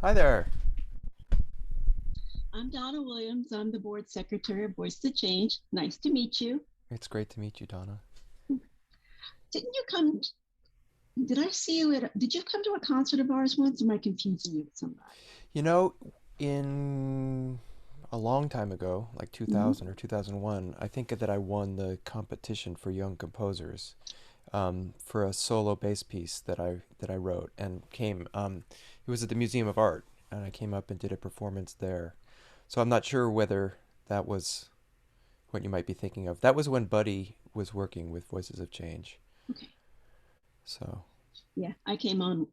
Hi there. I'm Donna Williams. I'm the board secretary of Voice to Change. Nice to meet you. It's great to meet you, Donna. Didn't you come? Did I see you at? Did you come to a concert of ours once? Or am I confusing you with somebody? You know, in a long time ago, like Mm-hmm. 2000 or 2001, I think that I won the competition for young composers for a solo bass piece that I wrote and came. It was at the Museum of Art, and I came up and did a performance there. So I'm not sure whether that was what you might be thinking of. That was when Buddy was working with Voices of Change. Okay. So, Yeah, I came on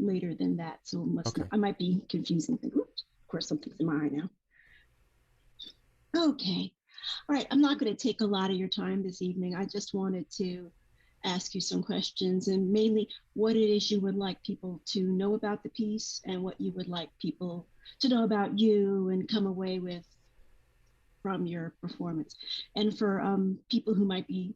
later than that, so must not. okay. I might be confusing things. Oops, of course, something's in my eye now. Okay. All right. I'm not going to take a lot of your time this evening. I just wanted to ask you some questions and mainly what it is you would like people to know about the piece and what you would like people to know about you and come away with from your performance. And for people who might be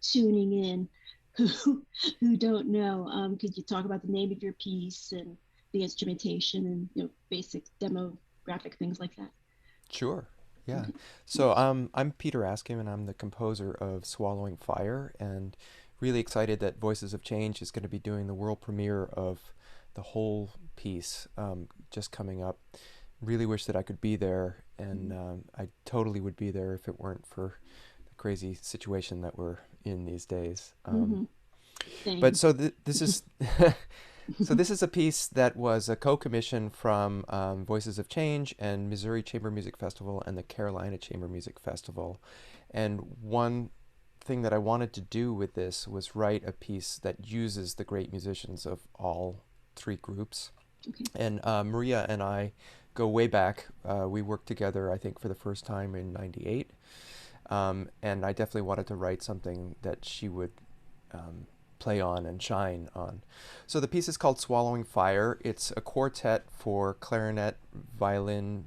tuning in who don't know, could you talk about the name of your piece and the instrumentation and basic demographic things like that? Sure. Yeah. Okay. So I'm Peter Askim, and I'm the composer of Swallowing Fire, and really excited that Voices of Change is going to be doing the world premiere of the whole piece just coming up. Really wish that I could be there, and I totally would be there if it weren't for the crazy situation that we're in these days. Mm-hmm. But Same. so this is So this is a piece that was a co-commission from Voices of Change and Missouri Chamber Music Festival and the Carolina Chamber Music Festival. And one thing that I wanted to do with this was write a piece that uses the great musicians of all three groups. Okay. And Maria and I go way back. We worked together, I think, for the first time in '98. And I definitely wanted to write something that she would um, play on and shine on. So the piece is called Swallowing Fire. It's a quartet for clarinet, violin,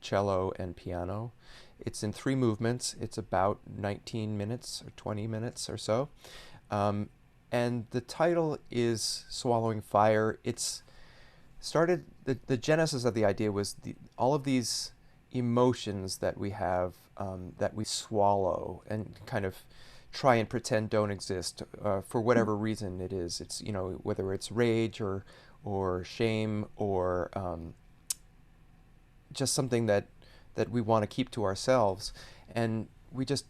cello, and piano. It's in three movements. It's about 19 minutes or 20 minutes or so. Um, and the title is Swallowing Fire. It's started, the genesis of the idea was all of these emotions that we have that we swallow and kind of try and pretend don't exist for whatever reason it is. It's, whether it's rage or shame or just something that we want to keep to ourselves, and we just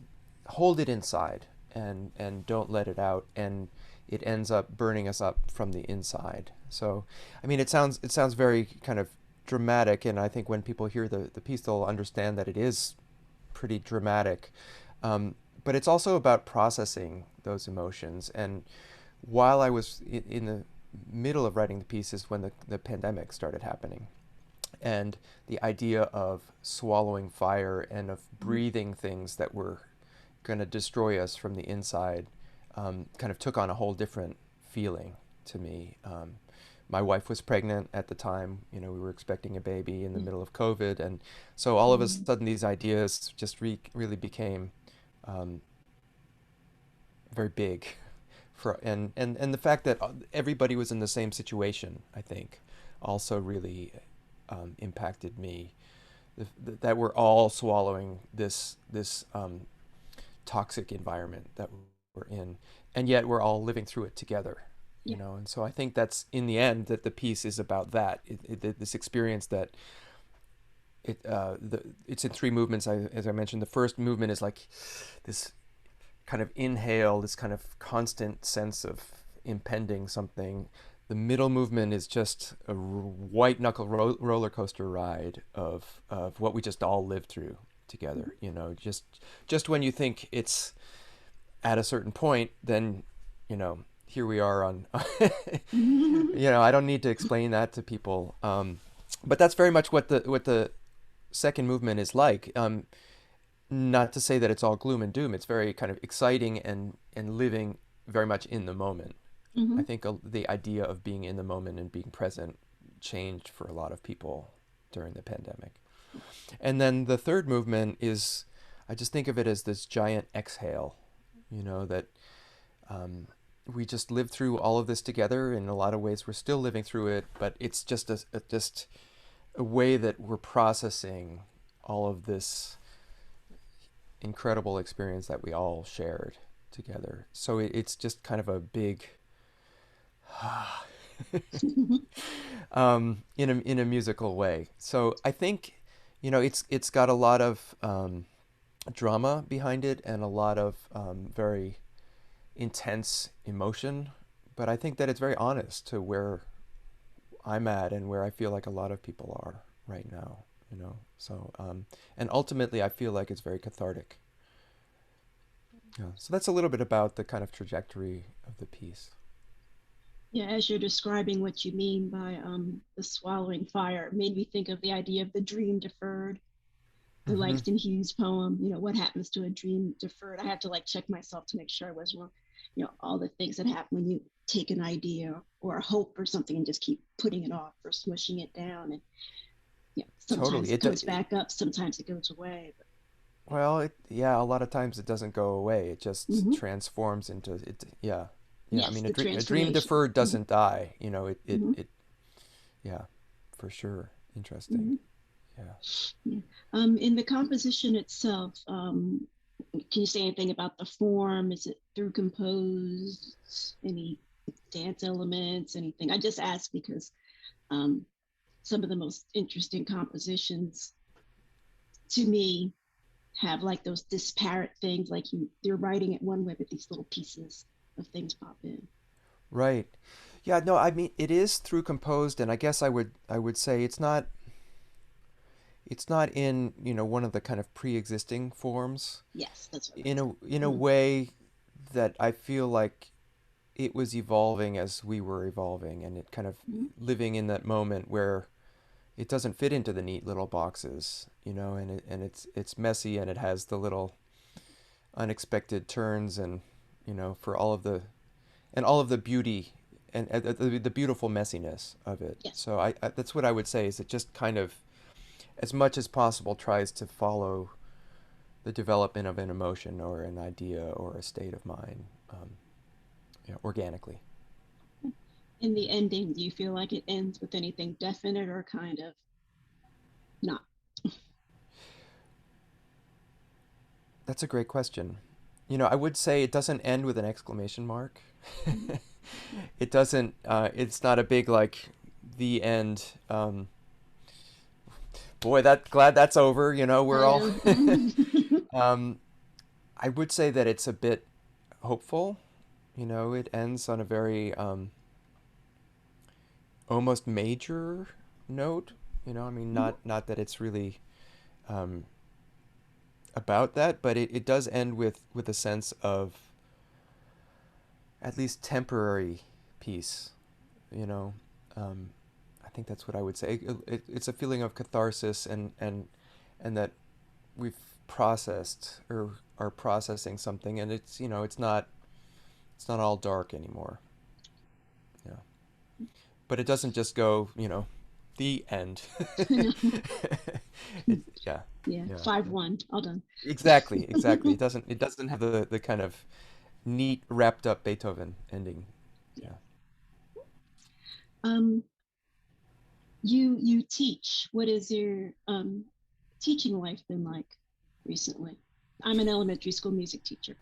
hold it inside and don't let it out, and it ends up burning us up from the inside. So, I mean, it sounds very kind of dramatic, and I think when people hear the piece, they'll understand that it is pretty dramatic. But it's also about processing those emotions. And while I was in the middle of writing the piece is when the pandemic started happening, and the idea of swallowing fire and of breathing things that were going to destroy us from the inside kind of took on a whole different feeling to me. My wife was pregnant at the time. We were expecting a baby in the middle of COVID, and so all of a Mm-hmm. sudden these ideas just really became um, very big. And the fact that everybody was in the same situation, I think, also really impacted me. That we're all swallowing this toxic environment that we're in, and yet we're all living through it together. Yeah. And so I think that's in the end that the piece is about that. This experience that it's in three movements. As I mentioned, the first movement is like this kind of inhale, this kind of constant sense of impending something. The middle movement is just a white knuckle roller coaster ride of what we just all lived through together. Just when you think it's at a certain point, then here we are on. Mm-hmm. I don't need to explain that to people, but that's very much what the second movement is like. Not to say that it's all gloom and doom. It's very kind of exciting and living very much in the moment. I Mm-hmm. think the idea of being in the moment and being present changed for a lot of people during the pandemic. And then the third movement is, I just think of it as this giant exhale, that we just lived through all of this together. In a lot of ways, we're still living through it, but it's just just a way that we're processing all of this incredible experience that we all shared together. So it's just kind of a big in a musical way. So I think, it's got a lot of drama behind it and a lot of very intense emotion, but I think that it's very honest to where I'm at and where I feel like a lot of people are right now. So and ultimately, I feel like it's very cathartic. Yeah. So that's a little bit about the kind of trajectory of the piece. Yeah, as you're describing what you mean by the swallowing fire, it made me think of the idea of the dream deferred, the Hmm. Langston Hughes poem. What happens to a dream deferred? I had to like check myself to make sure I wasn't wrong. All the things that happen when you take an idea or a hope or something and just keep putting it off or smushing it down. And sometimes Totally. it comes back up, sometimes it goes away. Well, yeah, a lot of times it doesn't go away. It just Hmm. transforms into it. Yeah. Yeah. I Yes, mean, the a dream transformation. deferred Hmm. doesn't die. Hmm. Yeah, for sure. Interesting. Hmm. Yeah. Yeah. In the composition itself, can you say anything about the form? Is it through composed? Any dance elements? Anything? I just asked because um, some of the most interesting compositions to me have like those disparate things, like they're writing it one way, but these little pieces of things pop in. Right. Yeah, no, I mean it is through composed, and I guess I would say it's not in, one of the kind of pre-existing forms Yes, that's what I in a meant. way that I feel like it was evolving as we were evolving, and it kind of Mm-hmm. living in that moment where it doesn't fit into the neat little boxes, and it's messy, and it has the little unexpected turns, and for all of the beauty and the beautiful messiness of it. Yes. So that's what I would say, is it just kind of, as much as possible, tries to follow the development of an emotion or an idea or a state of mind, organically. In the ending, do you feel like it ends with anything definite or kind of not? That's a great question. I would say it doesn't end with an exclamation mark. Mm-hmm. It doesn't. It's not a big like the end. Boy, glad that's over. We're I all. know. um, I would say that it's a bit hopeful. It ends on a very almost major note. I mean, Mhm. not that it's really um, about that, but it does end with a sense of at least temporary peace. You know, um, I think that's what I would say. It's a feeling of catharsis, and that we've processed or are processing something, and it's not all dark anymore. Yeah, but it doesn't just go, the end. I know. Yeah, Yeah, yeah, 5-1, all done. exactly. It doesn't have the kind of neat wrapped up Beethoven ending. Yeah. Yeah. Um, you teach. What is your teaching life been like recently? I'm an elementary school music teacher.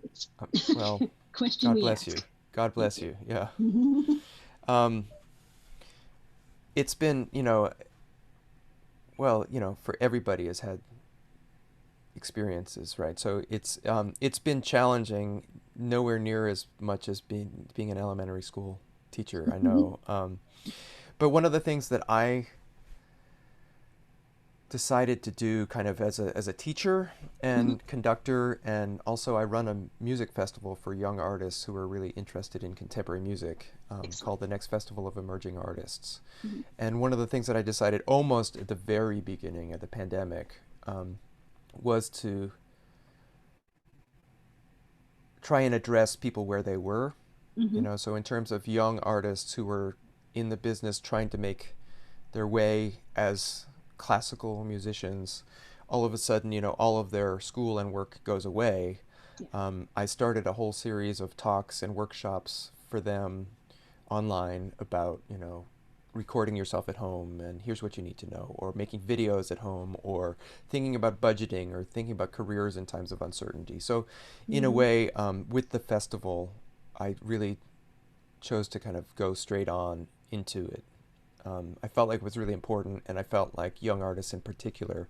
It's Well, question God we bless you. ask. God Thank bless you. you. Yeah. Um, it's been, well, for everybody has had experiences, right? So it's been challenging, nowhere near as much as being an elementary school teacher, I know. But one of the things that I decided to do, kind of as a teacher Mhm. and conductor, and also I run a music festival for young artists who are really interested in contemporary music, Excellent. called the Next Festival of Emerging Artists. Mhm. And one of the things that I decided almost at the very beginning of the pandemic, was to try and address people where they were. Mhm. So in terms of young artists who were in the business trying to make their way as classical musicians, all of a sudden, all of their school and work goes away. Yeah. I started a whole series of talks and workshops for them online about, recording yourself at home and here's what you need to know, or making videos at home, or thinking about budgeting, or thinking about careers in times of uncertainty. So, in a Mm-hmm. way, with the festival, I really chose to kind of go straight on into it. I felt like it was really important, and I felt like young artists in particular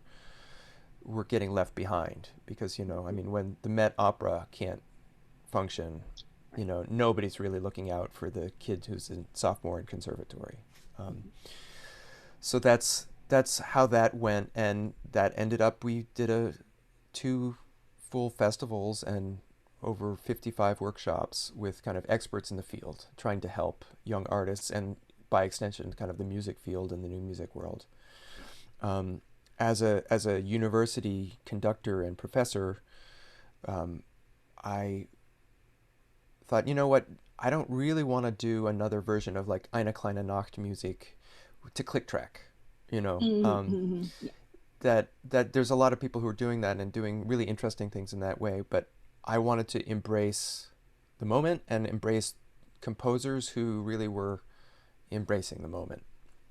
were getting left behind because, I mean, when the Met Opera can't function, Right. nobody's really looking out for the kid who's in sophomore in conservatory. Um, Mm-hmm. so that's how that went, and that ended up we did a two full festivals and over 55 workshops with kind of experts in the field trying to help young artists and by extension kind of the music field and the new music world. Um, as a university conductor and professor, um, I thought, you know what, I don't really want to do another version of like Eine kleine Nacht music to click track. You know, Mm-hmm. Mm-hmm. Yeah. that there's a lot of people who are doing that and doing really interesting things in that way, but I wanted to embrace the moment and embrace composers who really were embracing the moment.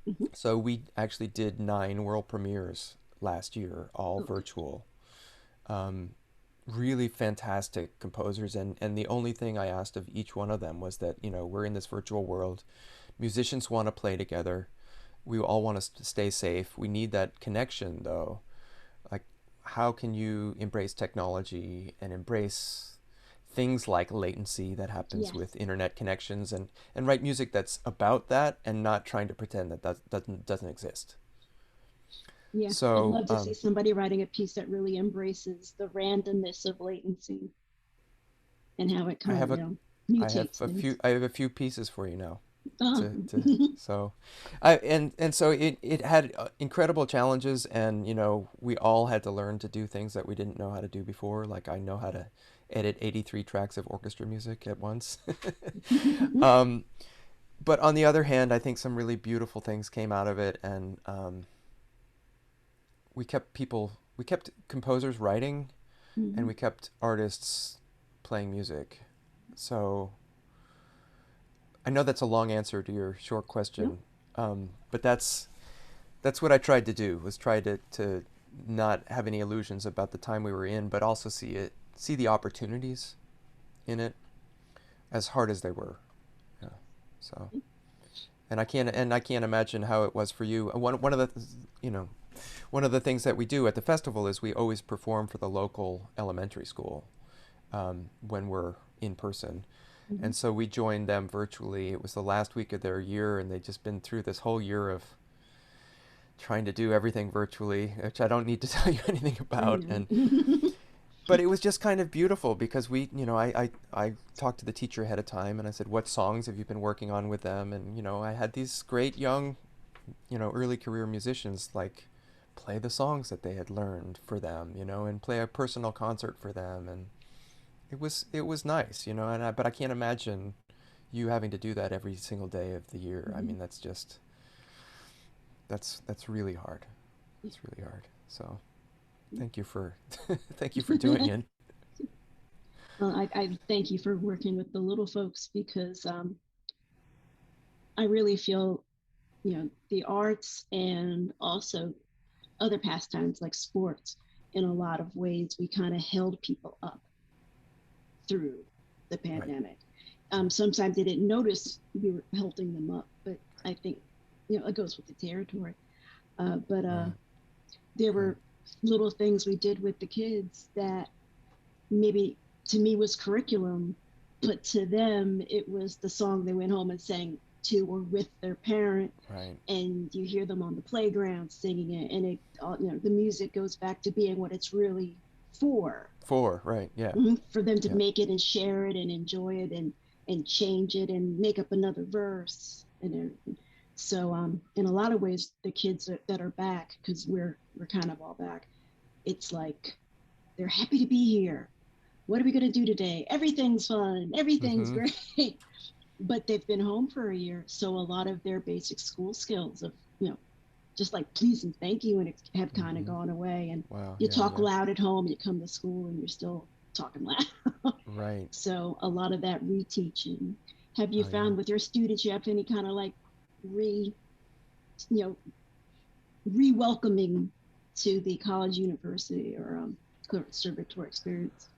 Mm-hmm. So we actually did 9 world premieres last year, all Okay. virtual. Um, Really fantastic composers, and the only thing I asked of each one of them was that, we're in this virtual world. Musicians want to play together. We all want to stay safe. We need that connection though. Like, how can you embrace technology and embrace things like latency that happens Yes. with internet connections, and write music that's about that and not trying to pretend that doesn't exist. Yeah. I'd So love to see somebody writing a piece that really embraces the randomness of latency and how it I kind of, have a mutates things. I have a few pieces for you now. Oh. To so and so it had incredible challenges, and we all had to learn to do things that we didn't know how to do before. Like, I know how to edit 83 tracks of orchestra music at once. um, but on the other hand, I think some really beautiful things came out of it, and we kept composers writing, and Hmm. we kept artists playing music. So I know that's a long answer to your short No. question, but that's what I tried to do, was try to not have any illusions about the time we were in, but also see the opportunities in it, as hard as they were. Yeah. So, and I can't imagine how it was for you. One of the you know one of the things that we do at the festival is we always perform for the local elementary school, when we're in person. Hmm. And so we joined them virtually. It was the last week of their year, and they'd just been through this whole year of trying to do everything virtually, which I don't need to tell you anything I about. know. And but it was just kind of beautiful because I talked to the teacher ahead of time, and I said, "What songs have you been working on with them?" And I had these great young, early career musicians like play the songs that they had learned for them, and play a personal concert for them, and it was nice, but I can't imagine you having to do that every single day of the year. I Mhm. mean, that's really hard. It's really hard. So thank you for thank you for doing it. Well, I thank you for working with the little folks because I really feel, the arts and also other pastimes like sports, in a lot of ways, we kind of held people up through the Right. pandemic. Yeah. Sometimes they didn't notice we were holding them up, but I think, it goes with the territory. But Right. there Right. were little things we did with the kids that maybe to me was curriculum, but to them it was the song they went home and sang to or with their parent, Right. and you hear them on the playground singing it, and it, the music goes back to being what it's really for. 4. Right. Yeah. For them to Yeah. make it and share it and enjoy it and change it and make up another verse and everything. So in a lot of ways, the kids that are back, because we're kind of all back, it's like they're happy to be here. What are we going to do today? Everything's fun. Everything's Mm-hmm. great. But they've been home for a year. So a lot of their basic school skills of, just like please and thank you and have kind of Mm-hmm. gone away. And Wow. you Yeah. talk Yeah. loud at home, you come to school and you're still talking loud. Right. So a lot of that reteaching. Have you Oh yeah. found with your students you have any kind of like re you know re-welcoming to the college, university, or conservatory experience?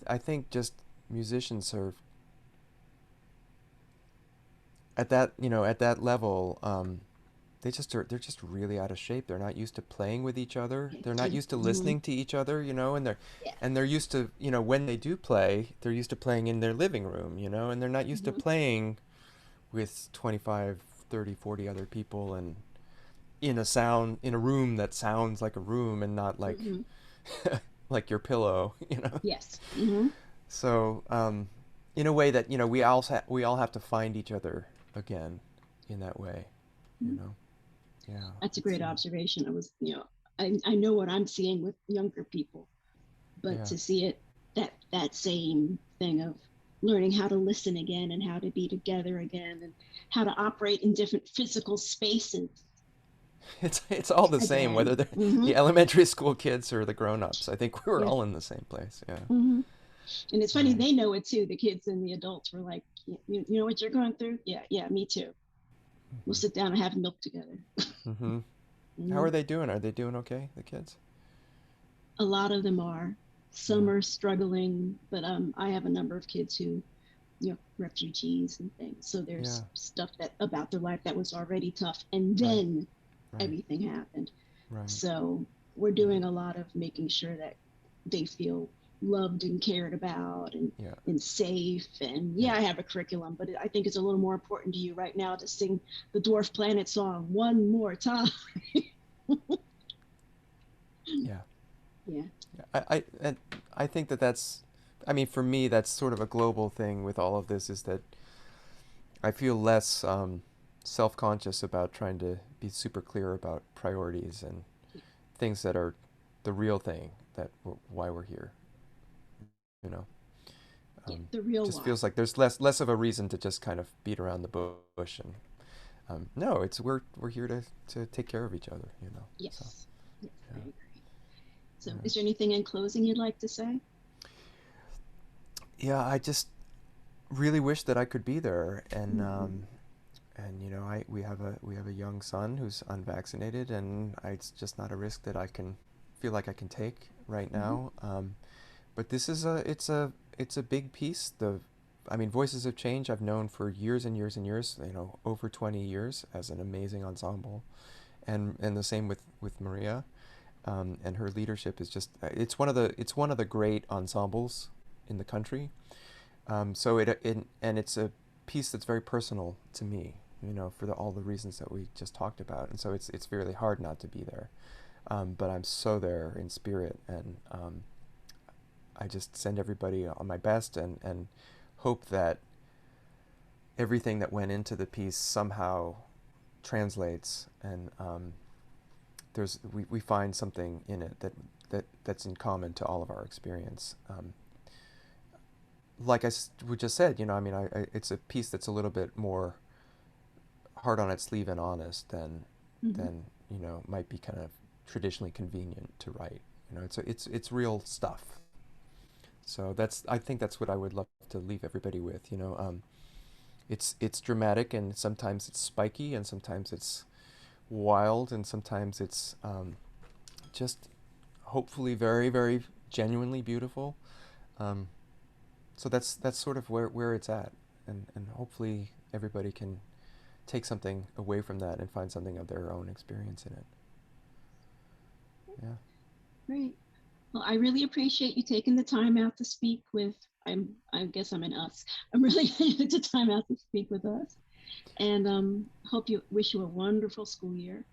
I think just musicians are at that level. They're just really out of shape. They're not used to playing with each other. They're not used to Mm-hmm. listening to each other, and they're Yeah. and they're used to, when they do play, they're used to playing in their living room, and they're not used to Mm-hmm. playing with 25, 30, 40 other people and in a room that sounds like a room and not like Mm-hmm. like your pillow. Yes. Mm-hmm. So, in a way that, we all have to find each other again in that way, you Mm-hmm. know. Yeah, That's a it's great observation. I know what I'm seeing with younger people, but yeah. to see it, that same thing of learning how to listen again and how to be together again and how to operate in different physical spaces It's all the same, whether again. they're Mm-hmm. the elementary school kids or the grown-ups. I think we were Yeah. all in the same place. Yeah. Mm-hmm. And it's funny, Um, they know it too. The kids and the adults were like, you know what you're going through? Yeah, yeah, me too. We'll mhm. sit down and have milk together. Mhm. How Mm-hmm. are they doing? Are they doing okay, the kids? A lot of them are. Some Yeah. are struggling, but I have a number of kids who, refugees and things. So Yeah. there's stuff that about their life that was already tough, and Right. then Right. everything happened. Right. So we're Right. doing a lot of making sure that they feel loved and cared about Yeah. and safe. And yeah, Yeah. I have a curriculum, but I think it's a little more important to you right now to sing the Dwarf Planet song one more time. Yeah. Yeah. Yeah. I think that's, I mean, for me, that's sort of a global thing with all of this, is that I feel less self-conscious about trying to be super clear about priorities and things that are the real thing, why we're here. You know, Yeah, the real just why. feels like there's less of a reason to just kind of beat around the bush, and no, it's we're here to take care of each other. So Yes. Yes, I yeah, agree. So, yeah, is there anything in closing you'd like to say? yeah. I just really wish that I could be there, Mm-hmm. and I we have a young son who's unvaccinated, and it's just not a risk that I can feel like I can take right Mm-hmm. now. But this is it's a big piece. I mean, Voices of Change I've known for years and years and years. Over 20 years as an amazing ensemble, and the same with Maria, and her leadership is just it's one of the great ensembles in the country. And it's a piece that's very personal to me. For all the reasons that we just talked about, and so it's really hard not to be there. But I'm so there in spirit, and I just send everybody on my best, and hope that everything that went into the piece somehow translates, and we find something in it that's in common to all of our experience. Like we just said, I mean, it's a piece that's a little bit more hard on its sleeve and honest Mm-hmm. than might be kind of traditionally convenient to write. It's real stuff. So I think that's what I would love to leave everybody with. It's dramatic, and sometimes it's spiky, and sometimes it's wild, and sometimes it's just hopefully very, very genuinely beautiful. Um, so that's sort of where it's at, and hopefully everybody can take something away from that and find something of their own experience in it. Yeah. Great. Well, I really appreciate you taking the time out to speak with. I guess I'm an us. I'm really taking the time out to speak with us, and hope you wish you a wonderful school year.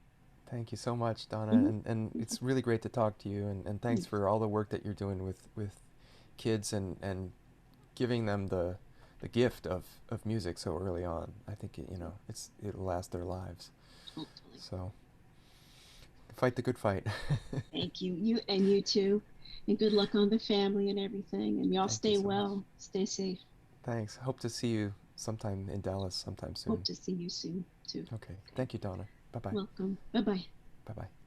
Thank you so much, Donna, Mm-hmm. and it's really great to talk to you, and thanks Yes. for all the work that you're doing with kids, and giving them the gift of music so early on. I think it'll last their lives. Hopefully. So fight the good fight. Thank you. You and you too. And good luck on the family and everything. And y'all Thank you stay so much. well. Stay safe. Thanks. Hope to see you sometime in Dallas sometime Hope soon. to see you soon too. Okay. Okay. Thank you, Donna. Bye bye. Welcome. Bye bye. Bye bye.